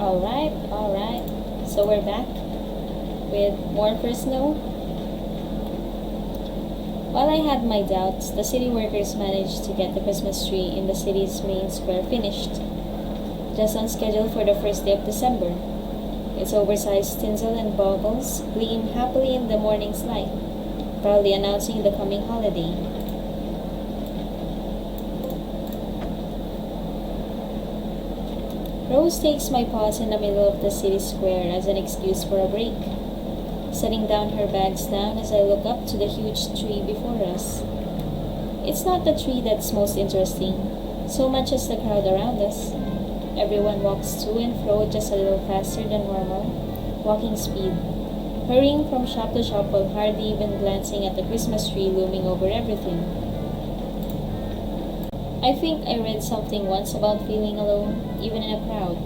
Alright. So we're back with more First Snow. While I had my doubts, the city workers managed to get the Christmas tree in the city's main square finished, just on schedule for the first day of December. Its oversized tinsel and baubles gleam happily in the morning's light, proudly announcing the coming holiday. Rose takes my pause in the middle of the city square as an excuse for a break, setting down her bags down as I look up to the huge tree before us. It's not the tree that's most interesting, so much as the crowd around us. Everyone walks to and fro just a little faster than normal walking speed, hurrying from shop to shop while hardly even glancing at the Christmas tree looming over everything. I think I read something once about feeling alone, even in a crowd.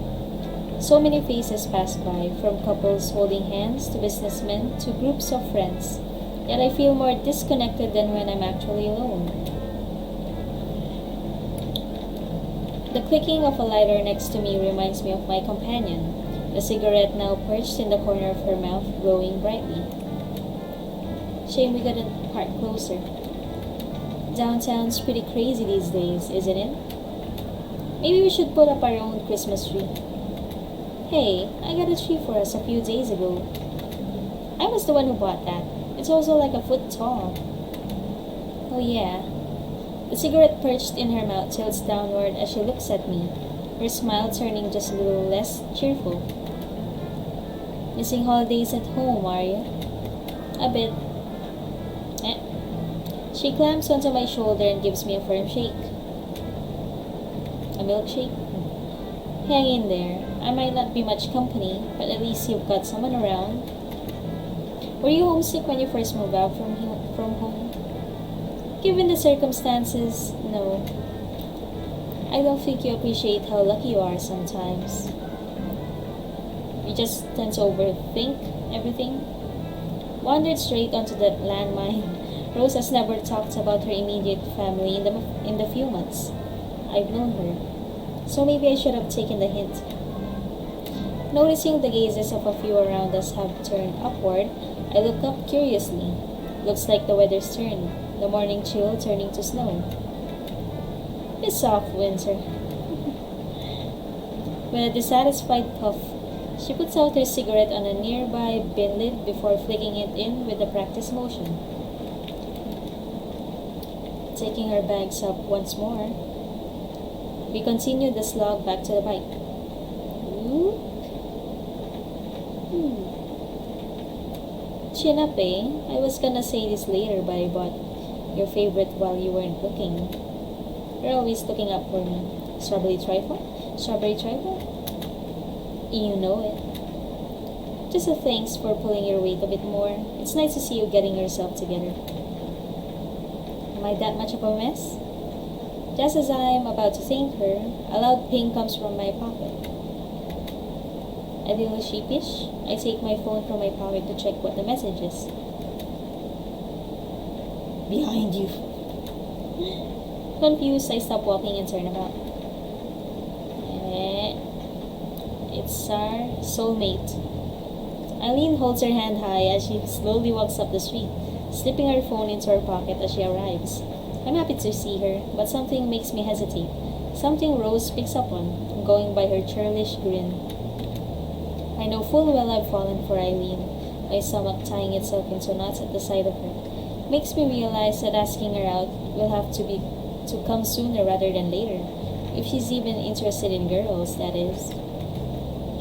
So many faces pass by, from couples holding hands to businessmen to groups of friends, yet I feel more disconnected than when I'm actually alone. The clicking of a lighter next to me reminds me of my companion, the cigarette now perched in the corner of her mouth, glowing brightly. Shame we couldn't park closer. Downtown's pretty crazy these days, isn't it? Maybe we should put up our own Christmas tree. Hey, I got a tree for us a few days ago. I was the one who bought that. It's also like a foot tall. Oh yeah. The cigarette perched in her mouth tilts downward as she looks at me, her smile turning just a little less cheerful. Missing holidays at home, are you? A bit. She clamps onto my shoulder and gives me a firm shake. A milkshake? Hang in there. I might not be much company, but at least you've got someone around. Were you homesick when you first moved out from home? Given the circumstances, no. I don't think you appreciate how lucky you are sometimes. You just tend to overthink everything. Wandered straight onto that landmine. Rose has never talked about her immediate family in the few months I've known her, so maybe I should have taken the hint. Noticing the gazes of a few around us have turned upward, I look up curiously. Looks like the weather's turned, the morning chill turning to snow. Piss off, winter. With a dissatisfied puff, she puts out her cigarette on a nearby bin lid before flicking it in with a practice motion. Taking her bags up once more, we continue the slog back to the bike. Chin up, eh? I was gonna say this later, but I bought your favorite while you weren't looking. You're always looking up for me. Strawberry trifle? Strawberry trifle? You know it. Just a thanks for pulling your weight a bit more. It's nice to see you getting yourself together. Am I that much of a mess? Just as I am about to thank her, a loud ping comes from my pocket. A little sheepish, I take my phone from my pocket to check what the message is. Behind you. Confused, I stop walking and turn about. It's our soulmate. Eileen holds her hand high as she slowly walks up the street, slipping her phone into her pocket as she arrives. I'm happy to see her, but something makes me hesitate. Something Rose picks up on, going by her churlish grin. I know full well I've fallen for Eileen, my stomach tying itself into knots at the sight of her. Makes me realize that asking her out will have to come sooner rather than later, if she's even interested in girls, that is.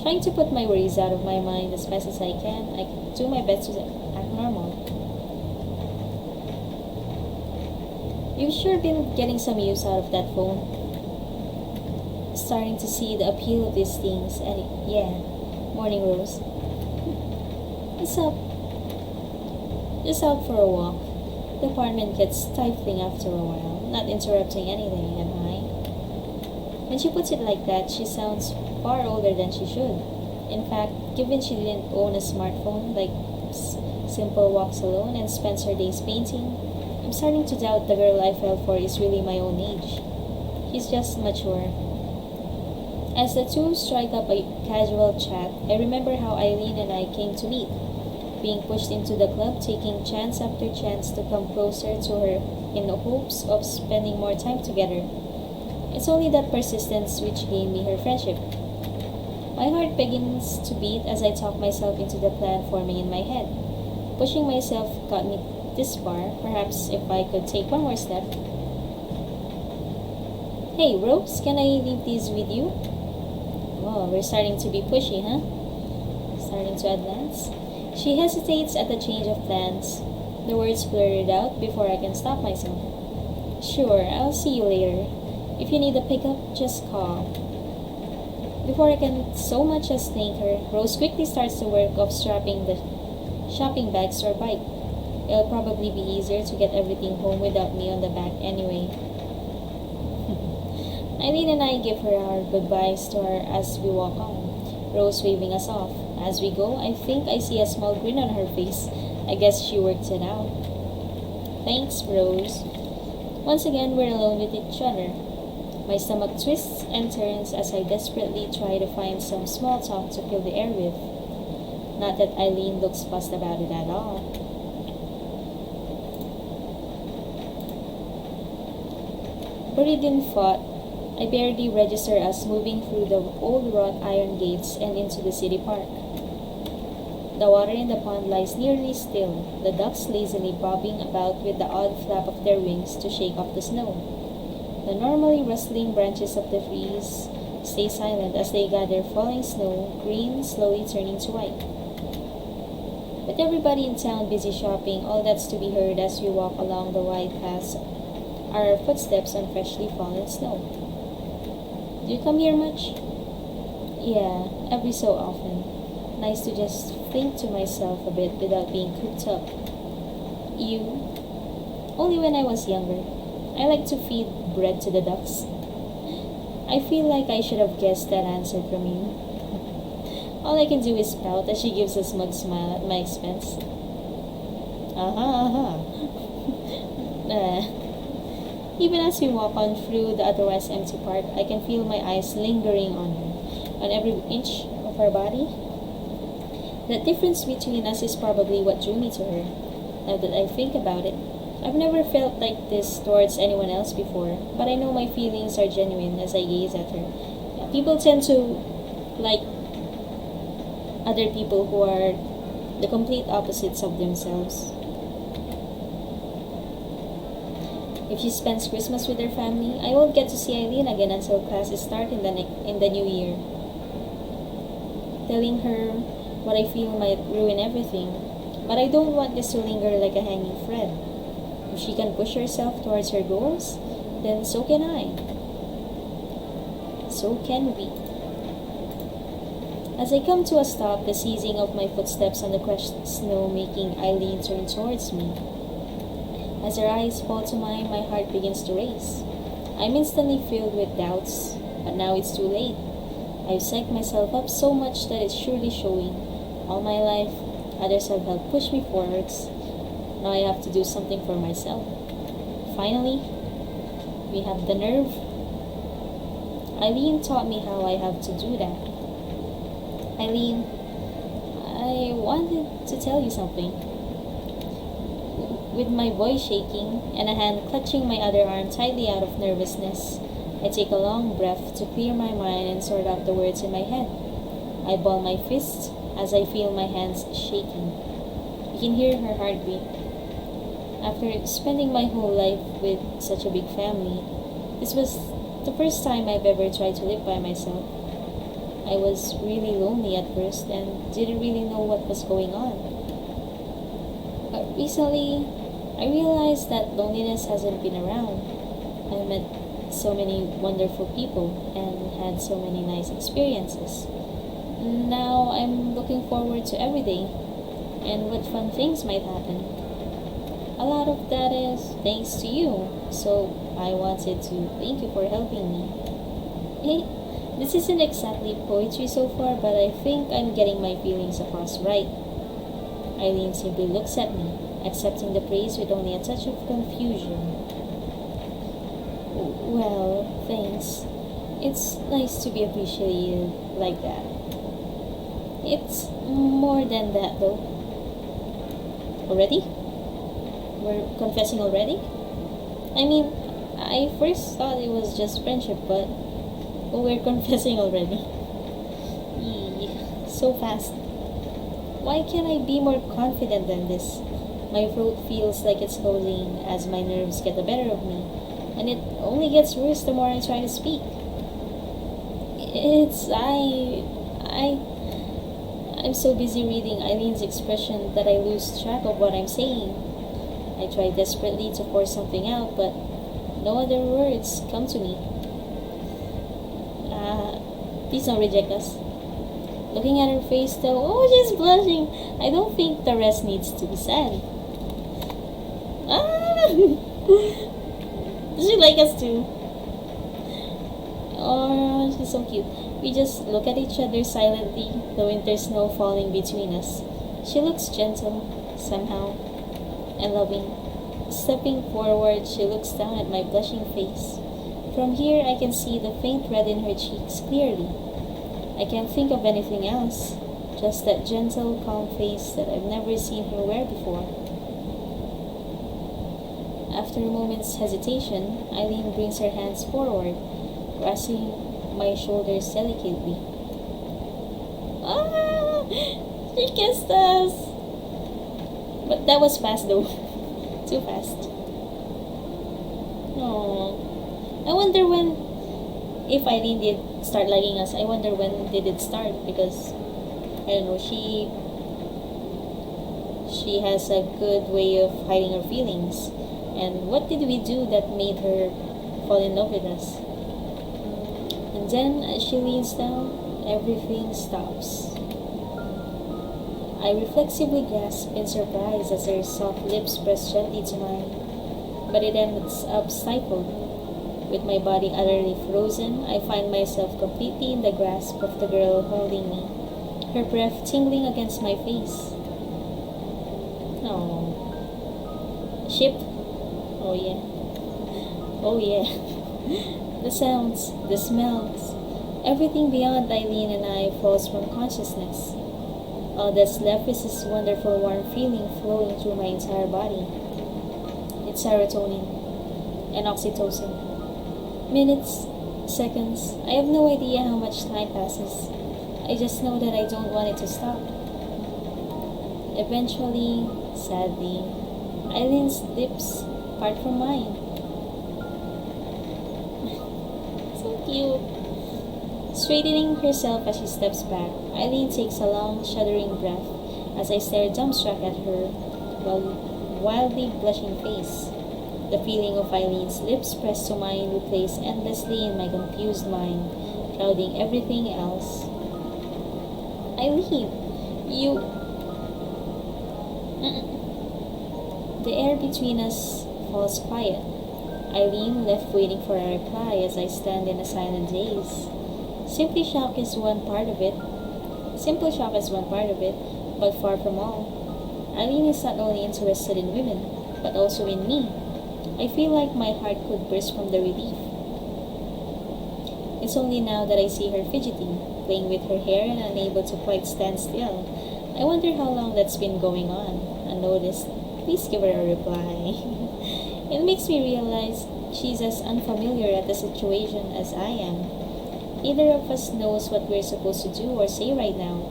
Trying to put my worries out of my mind as best as I can, I do my best to act normal. You've sure been getting some use out of that phone. Starting to see the appeal of these things, and yeah. Morning, Rose. What's up? Just out for a walk. The apartment gets stifling after a while. Not interrupting anything, am I? When she puts it like that, she sounds far older than she should. In fact, given she didn't own a smartphone, like Simple walks alone and spends her days painting, I'm starting to doubt the girl I fell for is really my own age. She's just mature. As the two strike up a casual chat, I remember how Eileen and I came to meet, being pushed into the club, taking chance after chance to come closer to her in the hopes of spending more time together. It's only that persistence which gained me her friendship. My heart begins to beat as I talk myself into the plan forming in my head. Pushing myself got me this far. Perhaps if I could take one more step. Hey, Rose, can I leave these with you? Oh, we're starting to be pushy, huh? Starting to advance. She hesitates at the change of plans. The words blurted out before I can stop myself. Sure, I'll see you later. If you need a pickup, just call. Before I can so much as thank her, Rose quickly starts the work of strapping the shopping bags to her bike. It'll probably be easier to get everything home without me on the back anyway. Eileen and I give her our goodbyes to her as we walk on, Rose waving us off. As we go, I think I see a small grin on her face. I guess she worked it out. Thanks, Rose. Once again, we're alone with each other. My stomach twists and turns as I desperately try to find some small talk to fill the air with. Not that Eileen looks fussed about it at all. Buried in thought, I barely register us moving through the old wrought iron gates and into the city park. The water in the pond lies nearly still, the ducks lazily bobbing about with the odd flap of their wings to shake off the snow. The normally rustling branches of the trees stay silent as they gather falling snow, green slowly turning to white. With everybody in town busy shopping, all that's to be heard as we walk along the wide paths are our footsteps on freshly fallen snow. Do you come here much? Yeah, every so often. Nice to just think to myself a bit without being cooped up. You? Only when I was younger. I like to feed bread to the ducks. I feel like I should have guessed that answer from you. All I can do is pout as she gives a smug smile at my expense. Even as we walk on through the otherwise empty park, I can feel my eyes lingering on her, on every inch of her body. That difference between us is probably what drew me to her. Now that I think about it, I've never felt like this towards anyone else before, but I know my feelings are genuine as I gaze at her. People tend to like other people who are the complete opposites of themselves. If she spends Christmas with her family, I won't get to see Eileen again until classes start in the new year. Telling her what I feel might ruin everything, but I don't want this to linger like a hanging thread. If she can push herself towards her goals, then so can I. So can we. As I come to a stop, the seizing of my footsteps on the crushed snow making Eileen turn towards me. As her eyes fall to mine, my heart begins to race. I'm instantly filled with doubts, but now it's too late. I've psyched myself up so much that it's surely showing. All my life, others have helped push me forwards. Now I have to do something for myself. Finally, we have the nerve. Eileen taught me how I have to do that. Eileen, I wanted to tell you something. With my voice shaking and a hand clutching my other arm tightly out of nervousness, I take a long breath to clear my mind and sort out the words in my head. I ball my fists as I feel my hands shaking. You can hear her heartbeat. After spending my whole life with such a big family, this was the first time I've ever tried to live by myself. I was really lonely at first and didn't really know what was going on. But recently, I realized that loneliness hasn't been around. I met so many wonderful people and had so many nice experiences. Now I'm looking forward to every day and what fun things might happen. A lot of that is thanks to you, so I wanted to thank you for helping me. Hey, this isn't exactly poetry so far, but I think I'm getting my feelings across right. Eileen simply looks at me, accepting the praise with only a touch of confusion. Well, thanks. It's nice to be appreciated like that. It's more than that though. Already? We're confessing already? I mean, I first thought it was just friendship, but we're confessing already. So fast. Why can't I be more confident than this? My throat feels like it's closing as my nerves get the better of me, and it only gets worse the more I try to speak. It's I'm so busy reading Eileen's expression that I lose track of what I'm saying. I try desperately to force something out, but no other words come to me. Please don't reject us. Looking at her face though, oh, she's blushing. I don't think the rest needs to be said. Does she like us too? Oh, she's so cute. We just look at each other silently, the winter snow falling between us. She looks gentle, somehow, and loving. Stepping forward, she looks down at my blushing face. From here, I can see the faint red in her cheeks clearly. I can't think of anything else, just that gentle, calm face that I've never seen her wear before. After a moment's hesitation, Eileen brings her hands forward, grasping my shoulders delicately. Ah! She kissed us! But that was fast though. Too fast. Oh, I wonder if Eileen did start liking us, I wonder when did it start, because I don't know, she has a good way of hiding her feelings. And what did we do that made her fall in love with us? And then as she leans down, everything stops. I reflexively gasp in surprise as her soft lips press gently to mine, but it ends up stifled. With my body utterly frozen, I find myself completely in the grasp of the girl holding me, her breath tingling against my face. Oh. Ship? Oh yeah. Oh yeah. The sounds, the smells, everything beyond Eileen and I falls from consciousness. All that's left is this wonderful warm feeling flowing through my entire body. It's serotonin and oxytocin. Minutes, seconds, I have no idea how much time passes. I just know that I don't want it to stop. Eventually, sadly, Eileen's lips part from mine. So cute. Straightening herself as she steps back, Eileen takes a long, shuddering breath as I stare dumbstruck at her wildly blushing face. The feeling of Eileen's lips pressed to mine replays endlessly in my confused mind, clouding everything else. Eileen, you... The air between us falls quiet. Eileen left waiting for a reply as I stand in a silent daze. Simple shock is one part of it, but far from all. Eileen is not only interested in women, but also in me. I feel like my heart could burst from the relief. It's only now that I see her fidgeting, playing with her hair and unable to quite stand still. I wonder how long that's been going on. Unnoticed, please give her a reply. It makes me realize she's as unfamiliar at the situation as I am. Neither of us knows what we're supposed to do or say right now.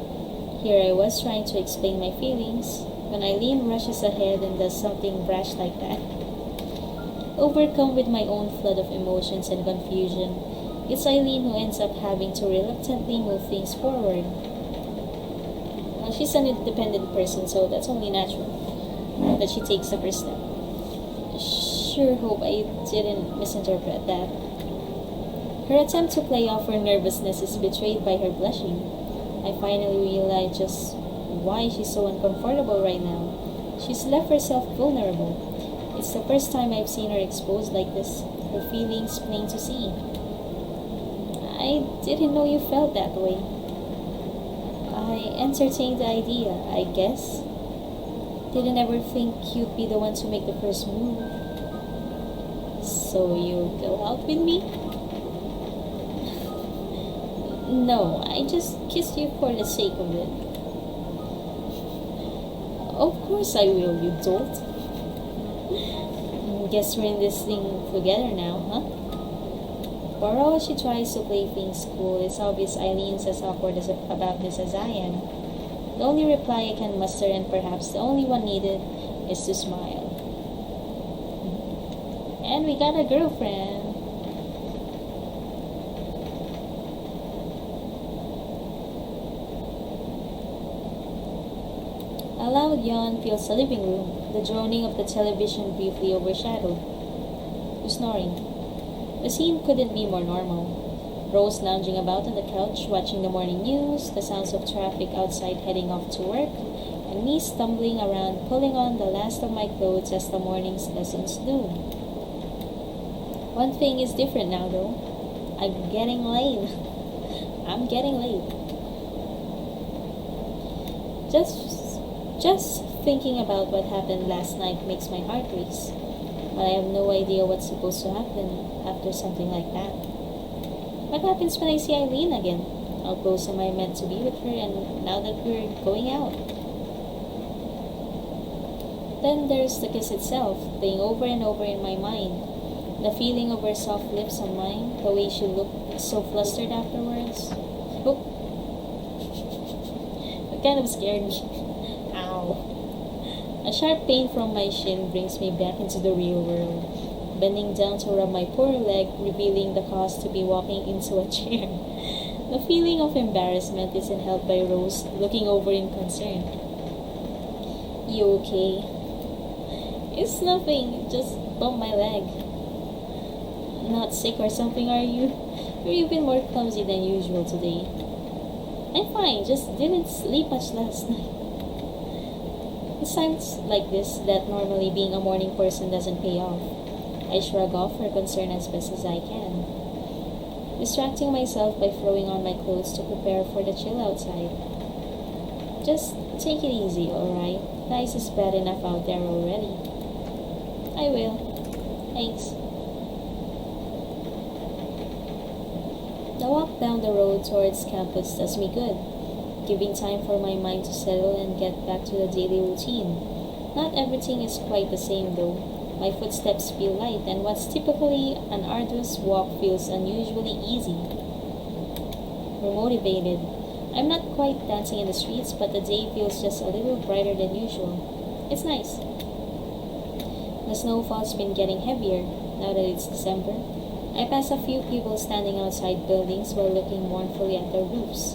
Here I was trying to explain my feelings when Eileen rushes ahead and does something brash like that. Overcome with my own flood of emotions and confusion, it's Eileen who ends up having to reluctantly move things forward. Well, she's an independent person, so that's only natural that she takes the first step. Sure hope I didn't misinterpret that. Her attempt to play off her nervousness is betrayed by her blushing. I finally realize just why she's so uncomfortable right now. She's left herself vulnerable. It's the first time I've seen her exposed like this, her feelings plain to see. I didn't know you felt that way. I entertained the idea, I guess. Didn't ever think you'd be the one to make the first move. So you go out with me? No, I just kissed you for the sake of it. Of course I will, you dolt. Guess we're in this thing together now, huh? For all she tries to play things cool, it's obvious Eileen's as awkward about this as I am. The only reply I can muster, and perhaps the only one needed, is to smile. And we got a girlfriend. A loud yawn fills the living room. The droning of the television briefly overshadowed the snoring. The scene couldn't be more normal. Rose lounging about on the couch, watching the morning news, the sounds of traffic outside heading off to work, and me stumbling around, pulling on the last of my clothes as the morning's lessons do. One thing is different now, though. I'm getting late. I'm getting late. Just thinking about what happened last night makes my heart race. But I have no idea what's supposed to happen after something like that. What happens when I see Eileen again? How close am I meant to be with her, and now that we're going out? Then there's the kiss itself, playing over and over in my mind. The feeling of her soft lips on mine, the way she looked so flustered afterwards. Oh, it kind of scared me. Ow. A sharp pain from my shin brings me back into the real world. Bending down to rub my poor leg, revealing the cause to be walking into a chair. The feeling of embarrassment isn't helped by Rose, looking over in concern. You okay? It's nothing, just bumped my leg. Not sick or something, are you? You're even more clumsy than usual today. I'm fine, just didn't sleep much last night. It's times like this that normally being a morning person doesn't pay off. I shrug off her concern as best as I can, distracting myself by throwing on my clothes to prepare for the chill outside. Just take it easy, alright? The ice is bad enough out there already. I will. Thanks. The walk down the road towards campus does me good, giving time for my mind to settle and get back to the daily routine. Not everything is quite the same though. My footsteps feel light, and what's typically an arduous walk feels unusually easy. We're motivated. I'm not quite dancing in the streets, but the day feels just a little brighter than usual. It's nice. The snowfall's been getting heavier now that it's December. I pass a few people standing outside buildings while looking mournfully at their roofs,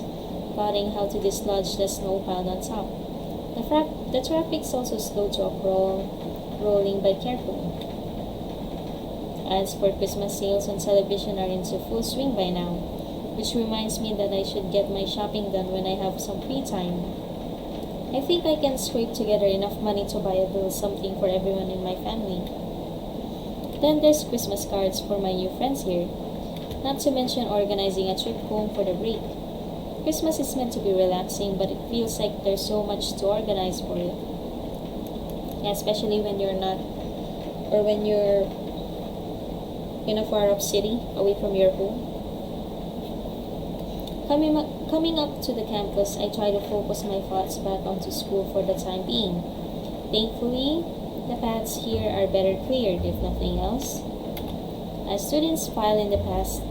plotting how to dislodge the snow piled on top. The traffic's also slow to a crawl, rolling by carefully. Ads for Christmas sales on television are into full swing by now, which reminds me that I should get my shopping done when I have some free time. I think I can scrape together enough money to buy a little something for everyone in my family. Then there's Christmas cards for my new friends here, not to mention organizing a trip home for the break. Christmas is meant to be relaxing, but it feels like there's so much to organize for it. Especially when you're not, or when you're in a far-off city, away from your home. Coming up to the campus, I try to focus my thoughts back onto school for the time being. Thankfully, the paths here are better cleared, if nothing else. As students file past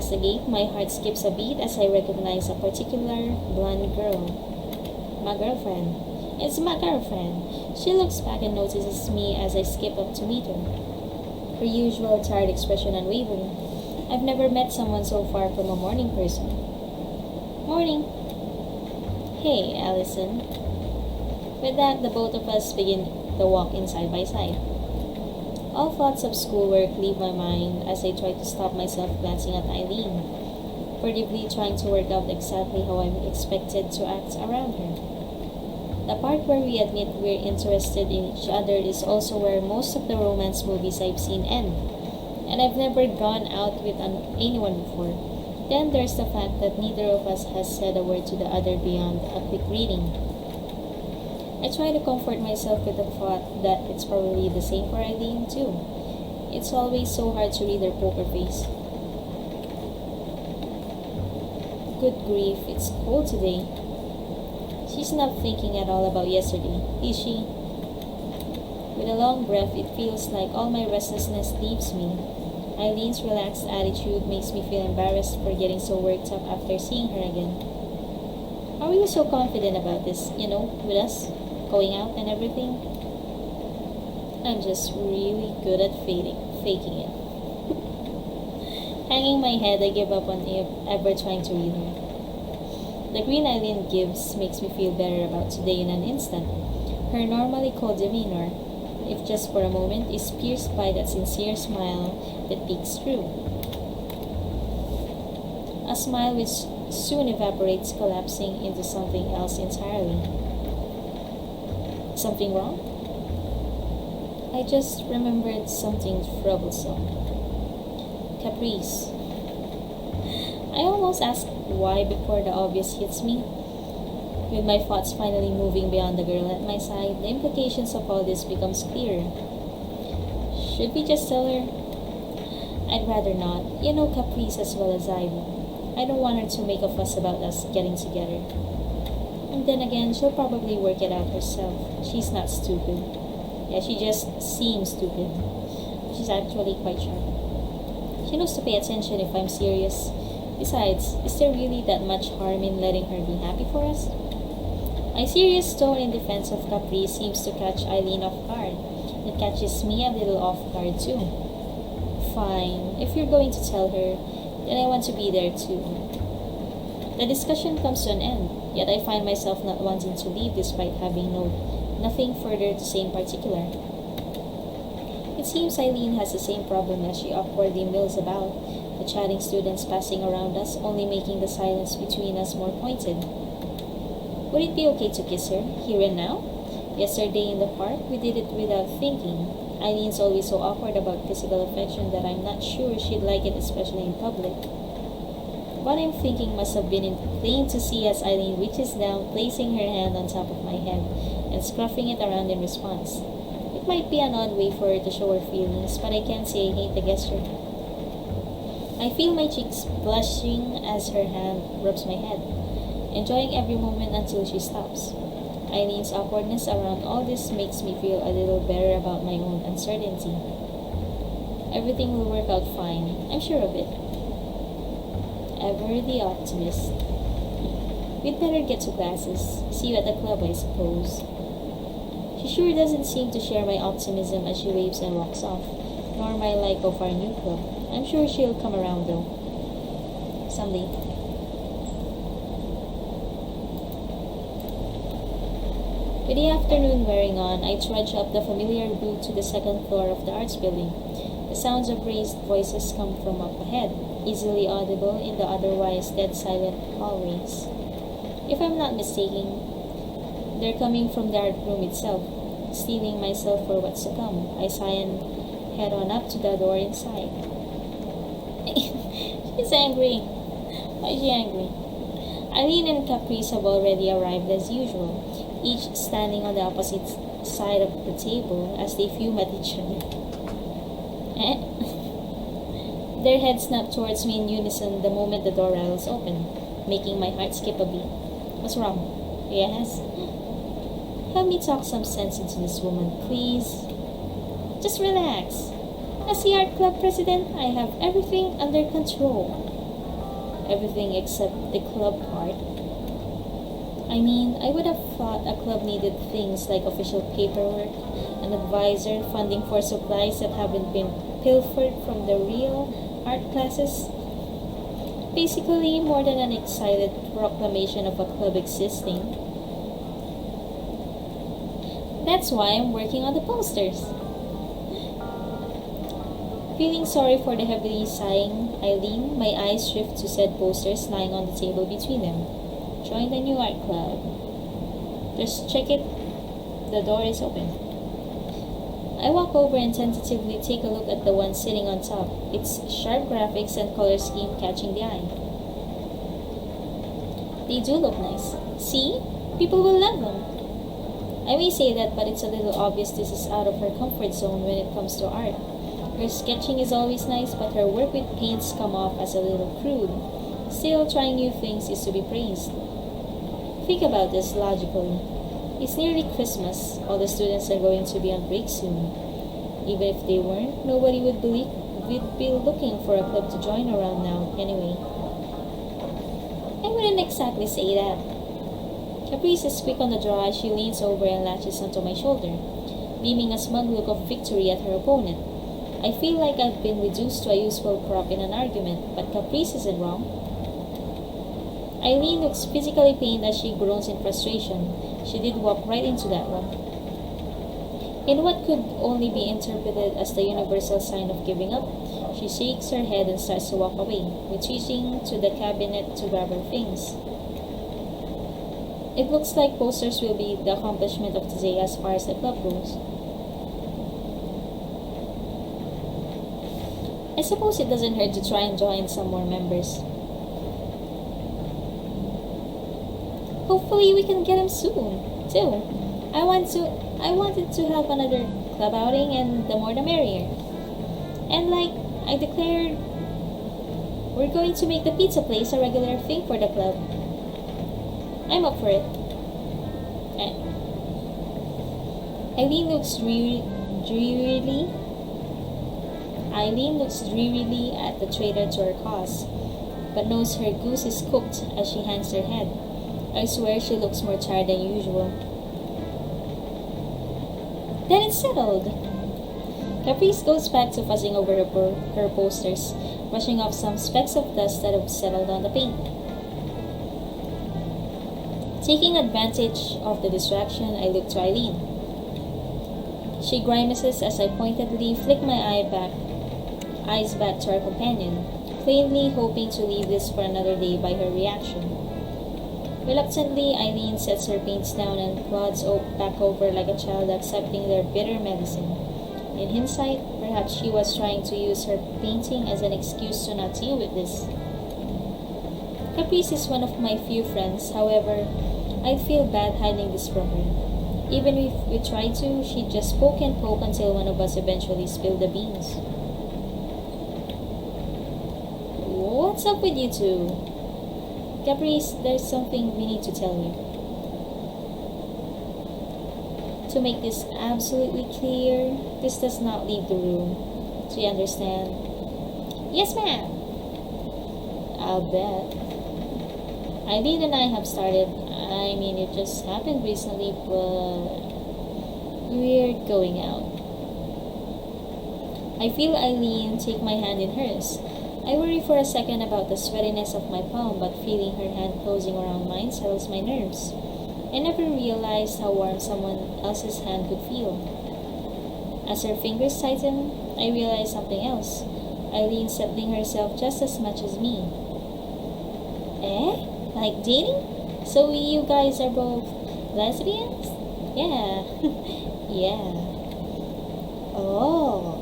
the gate, my heart skips a beat as I recognize a particular blonde girl. My girlfriend. It's my girlfriend. She looks back and notices me as I skip up to meet her. Her usual tired expression unwavering. I've never met someone so far from a morning person. Morning. Hey, Allison. With that, the both of us begin the walk in side by side. All thoughts of schoolwork leave my mind as I try to stop myself glancing at Eileen, furtively trying to work out exactly how I'm expected to act around her. The part where we admit we're interested in each other is also where most of the romance movies I've seen end, and I've never gone out with anyone before. Then there's the fact that neither of us has said a word to the other beyond a quick greeting. I try to comfort myself with the thought that it's probably the same for Eileen too. It's always so hard to read her poker face. Good grief, it's cold today. She's not thinking at all about yesterday, is she? With a long breath, it feels like all my restlessness leaves me. Eileen's relaxed attitude makes me feel embarrassed for getting so worked up after seeing her again. How are you so confident about this, with us, going out and everything? I'm just really good at faking it. Hanging my head, I give up on ever trying to read her. The grin Eileen gives makes me feel better about today in an instant. Her normally cold demeanor, if just for a moment, is pierced by that sincere smile that peeks through. A smile which soon evaporates, collapsing into something else entirely. Something wrong? I just remembered something troublesome. Caprice. I almost ask why before the obvious hits me. With my thoughts finally moving beyond the girl at my side, the implications of all this becomes clearer. Should we just tell her? I'd rather not. You know Caprice as well as I do. I don't want her to make a fuss about us getting together. And then again, she'll probably work it out herself. She's not stupid. Yeah, she just seems stupid. She's actually quite sharp. She knows to pay attention if I'm serious. Besides, is there really that much harm in letting her be happy for us? My serious tone in defense of Caprice seems to catch Eileen off guard. It catches me a little off guard too. Fine, if you're going to tell her, then I want to be there too. The discussion comes to an end, yet I find myself not wanting to leave despite having nothing further to say in particular. It seems Eileen has the same problem as she awkwardly mills about, the chatting students passing around us only making the silence between us more pointed. Would it be okay to kiss her, here and now? Yesterday in the park, we did it without thinking. Eileen's always so awkward about physical affection that I'm not sure she'd like it, especially in public. What I'm thinking must have been plain to see as Eileen reaches down, placing her hand on top of my head, and scruffing it around in response. It might be an odd way for her to show her feelings, but I can't say I hate the gesture. I feel my cheeks blushing as her hand rubs my head, enjoying every moment until she stops. Eileen's awkwardness around all this makes me feel a little better about my own uncertainty. Everything will work out fine, I'm sure of it. Ever the optimist. We'd better get to classes. See you at the club, I suppose. She sure doesn't seem to share my optimism as she waves and walks off, nor my like of our new club. I'm sure she'll come around though. Someday. With the afternoon wearing on, I trudge up the familiar route to the second floor of the arts building. The sounds of raised voices come from up ahead, easily audible in the otherwise dead silent hallways. If I'm not mistaken, they're coming from the art room itself. Steeling myself for what's to come, I sigh and head on up to the door inside. She's angry. Why is she angry? Eileen and Caprice have already arrived as usual, each standing on the opposite side of the table as they fume at each other. Their heads snap towards me in unison the moment the door rattles open, making my heart skip a beat. What's wrong? Yes? Help me talk some sense into this woman, please. Just relax. As the art club president, I have everything under control. Everything except the club part. I mean, I would have thought a club needed things like official paperwork, an advisor, funding for supplies that haven't been pilfered from the real art classes. Basically, more than an excited proclamation of a club existing. That's why I'm working on the posters. Feeling sorry for the heavily sighing Eileen, my eyes drift to said posters lying on the table between them. Join the new art club. Just check it. The door is open. I walk over and tentatively take a look at the one sitting on top, its sharp graphics and color scheme catching the eye. They do look nice. See? People will love them. I may say that, but it's a little obvious this is out of her comfort zone when it comes to art. Her sketching is always nice, but her work with paints come off as a little crude. Still, trying new things is to be praised. Think about this logically. It's nearly Christmas. All the students are going to be on break soon. Even if they weren't, nobody would believe we'd be looking for a club to join around now anyway. I wouldn't exactly say that. Caprice is quick on the draw as she leans over and latches onto my shoulder, beaming a smug look of victory at her opponent. I feel like I've been reduced to a useful prop in an argument, but Caprice isn't wrong. Eileen looks physically pained as she groans in frustration. She did walk right into that one. In what could only be interpreted as the universal sign of giving up, she shakes her head and starts to walk away, retreating to the cabinet to grab her things. It looks like posters will be the accomplishment of today as far as the club goes. I suppose it doesn't hurt to try and join some more members. Hopefully we can get him soon, too. I wanted to have another club outing, and the more the merrier. And like I declared, we're going to make the pizza place a regular thing for the club. I'm up for it. Eileen looks drearily at the traitor to her cause, but knows her goose is cooked as she hangs her head. I swear she looks more tired than usual. Then it's settled. Caprice goes back to fussing over her posters, brushing off some specks of dust that have settled on the paint. Taking advantage of the distraction, I look to Eileen. She grimaces as I pointedly flick my eyes back to our companion, plainly hoping to leave this for another day by her reaction. Reluctantly, Eileen sets her paints down and plods back over like a child accepting their bitter medicine. In hindsight, perhaps she was trying to use her painting as an excuse to not deal with this. Caprice is one of my few friends, however, I'd feel bad hiding this from her. Even if we tried to, she'd just poke and poke until one of us eventually spilled the beans. What's up with you two? Caprice, there's something we need to tell you. To make this absolutely clear, this does not leave the room. Do you understand? Yes, ma'am. I'll bet. Eileen and I have started. I mean, it just happened recently, but we're going out. I feel Eileen take my hand in hers. I worry for a second about the sweatiness of my palm, but feeling her hand closing around mine settles my nerves. I never realized how warm someone else's hand could feel. As her fingers tighten, I realize something else. Eileen settling herself just as much as me. Like dating? So you guys are both lesbians? Yeah. Yeah. Oh.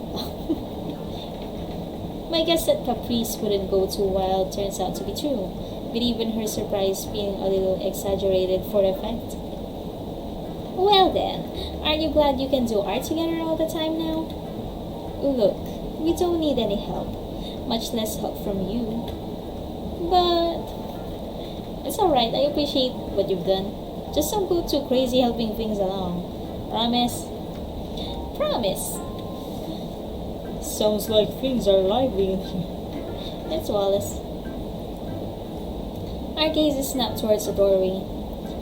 My guess that Caprice wouldn't go too wild turns out to be true, with even her surprise being a little exaggerated for effect. Well then, aren't you glad you can do art together all the time now? Look, we don't need any help, much less help from you. But it's alright, I appreciate what you've done. Just don't go too crazy helping things along. Promise? Promise! Sounds like things are lively in here. That's Wallace. Our gaze snapped towards the doorway.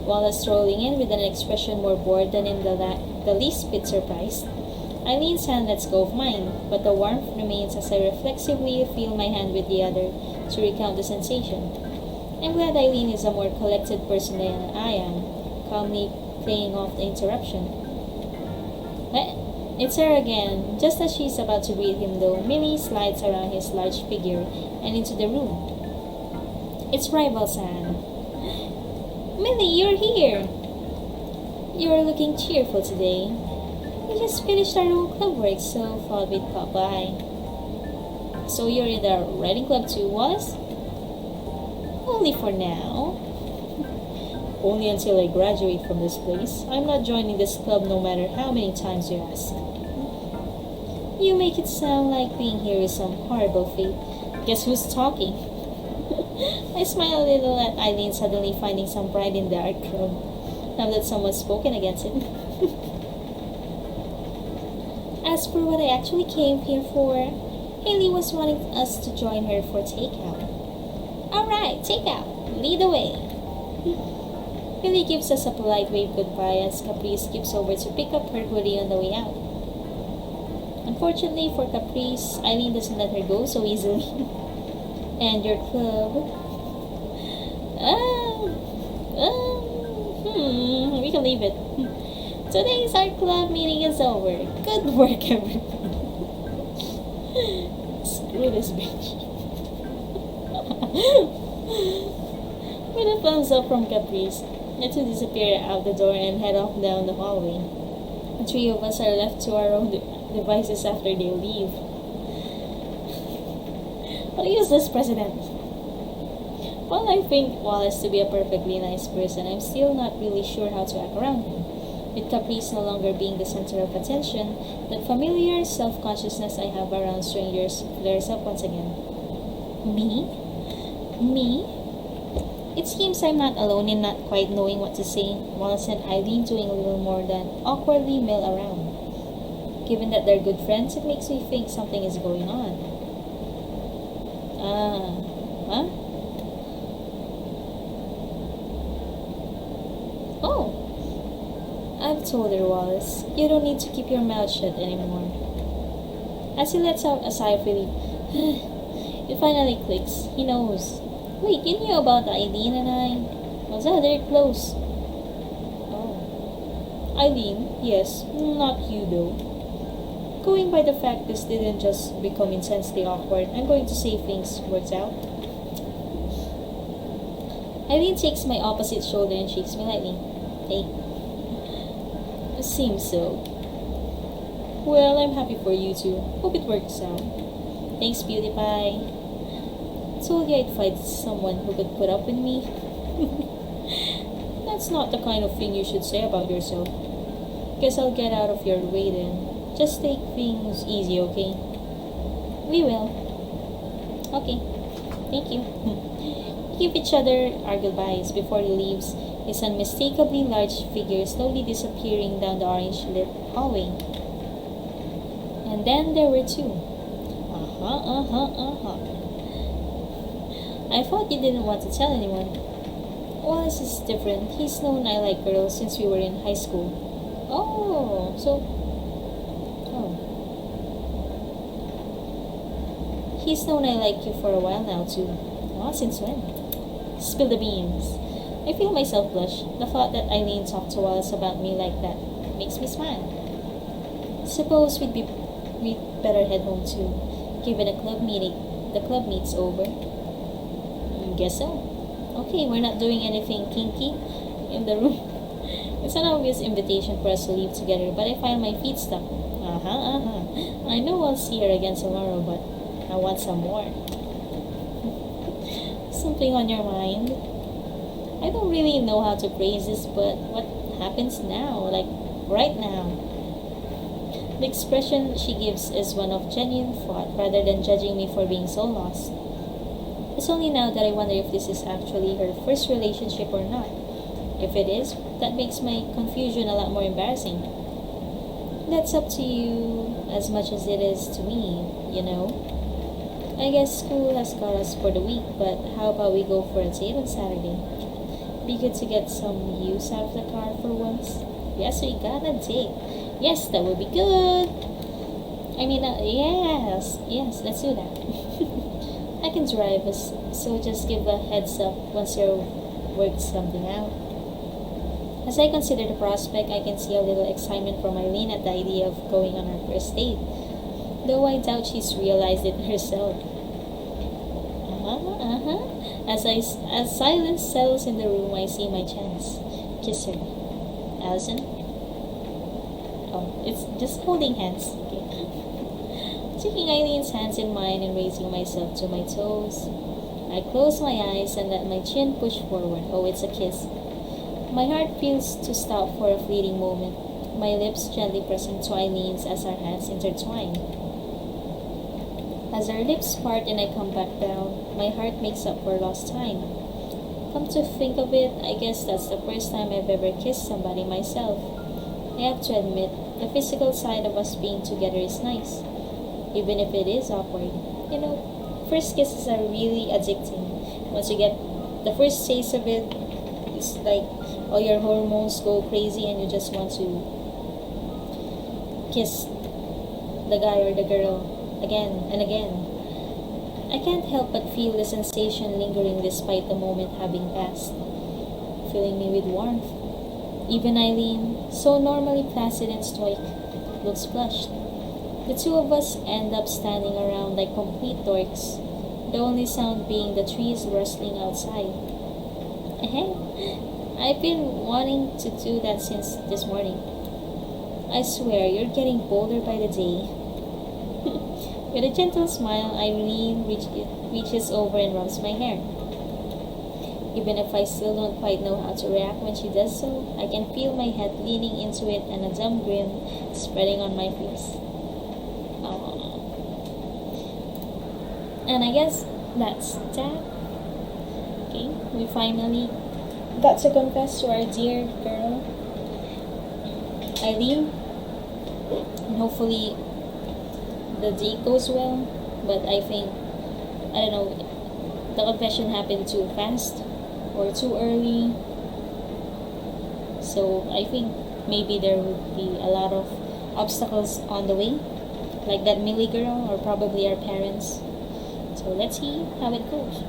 Wallace strolling in with an expression more bored than in the least bit surprised. Eileen's hand lets go of mine, but the warmth remains as I reflexively feel my hand with the other to recount the sensation. I'm glad Eileen is a more collected person than I am, calmly playing off the interruption. It's her again. Just as she's about to greet him though, Millie slides around his large figure and into the room. It's Rival-san. Millie, you're here! You're looking cheerful today. We just finished our own club work, so thought we'd pop by. So you're in the writing club too, Wallace? Only for now. Only until I graduate from this place. I'm not joining this club no matter how many times you ask. You make it sound like being here is some horrible fate. Guess who's talking? I smile a little at Eileen suddenly finding some pride in the art club, now that someone's spoken against it. As for what I actually came here for, Haley was wanting us to join her for takeout. Alright, takeout. Lead the way. Haley gives us a polite wave goodbye as Caprice skips over to pick up her hoodie on the way out. Unfortunately for Caprice, Eileen doesn't let her go so easily. And your club... we can leave it. Today's art club meeting is over. Good work, everyone. Screw this bitch. With a thumbs up from Caprice, the two disappear out the door and head off down the hallway. The three of us are left to our own devices after they leave. I'll use this president. While I think Wallace to be a perfectly nice person, I'm still not really sure how to act around him. With Caprice no longer being the center of attention, that familiar self-consciousness I have around strangers flares up once again. Me? Me? It seems I'm not alone in not quite knowing what to say, Wallace and Eileen doing a little more than awkwardly mill around. Given that they're good friends, it makes me think something is going on. Huh? Oh! I've told her, Wallace, you don't need to keep your mouth shut anymore. As he lets out a sigh of relief, it finally clicks. He knows. Wait, you knew about Eileen and I? Was that they're close? Oh. Eileen, yes, not you though. Going by the fact this didn't just become intensely awkward, I'm going to say things worked out. Eileen takes my opposite shoulder and shakes me lightly. Hey. Seems so. Well, I'm happy for you too. Hope it works out. Thanks, Beauty Pie. Told you I'd find someone who could put up with me. That's not the kind of thing you should say about yourself. Guess I'll get out of your way then. Just take things easy, okay? We will. Okay. Thank you. We give each other our goodbyes before he leaves, his unmistakably large figure slowly disappearing down the orange-lit hallway. And then there were two. I thought you didn't want to tell anyone. Wallace is different. He's known I like girls since we were in high school. Oh. He's known I like you for a while now too. Oh, since when? Spill the beans. I feel myself blush. The thought that Eileen talked to Wallace about me like that makes me smile. Suppose we'd better head home too, given the club meet's over. Guess so. Okay, we're not doing anything kinky in the room. It's an obvious invitation for us to leave together, but I find my feet stuck. I know I'll see her again tomorrow, but I want some more. Something on your mind? I don't really know how to phrase this, but what happens now? Like, right now? The expression she gives is one of genuine thought rather than judging me for being so lost. It's only now that I wonder if this is actually her first relationship or not. If it is, that makes my confusion a lot more embarrassing. That's up to you as much as it is to me, you know? I guess school has got us for the week, but how about we go for a date on Saturday? Be good to get some use out of the car for once. Yes, we got a date. Yes, that would be good. Yes, let's do that. I can drive us, so just give a heads up once you've worked something out. As I consider the prospect, I can see a little excitement from Eileen at the idea of going on our first date, though I doubt she's realized it herself. As silence settles in the room, I see my chance. Kiss her. Allison? Oh, it's just holding hands. Okay. Taking Eileen's hands in mine and raising myself to my toes, I close my eyes and let my chin push forward. Oh, it's a kiss. My heart feels to stop for a fleeting moment, my lips gently pressing to Eileen's as our hands intertwine. As our lips part and I come back down, my heart makes up for lost time. Come to think of it, I guess that's the first time I've ever kissed somebody myself. I have to admit, the physical side of us being together is nice, even if it is awkward. You know, first kisses are really addicting. Once you get the first taste of it, it's like all your hormones go crazy and you just want to kiss the guy or the girl again and again. I can't help but feel the sensation lingering despite the moment having passed, filling me with warmth. Even Eileen, so normally placid and stoic, looks flushed. The two of us end up standing around like complete dorks, the only sound being the trees rustling outside. I've been wanting to do that since this morning. I swear, you're getting bolder by the day. With a gentle smile, Eileen reaches over and rubs my hair. Even if I still don't quite know how to react when she does so, I can feel my head leaning into it and a dumb grin spreading on my face. Aww. And I guess that's that. Okay, we finally got to confess to our dear girl, Eileen. And hopefully the date goes well, but I think, I don't know, the confession happened too fast or too early, so I think maybe there would be a lot of obstacles on the way, like that Millie girl or probably our parents. So let's see how it goes.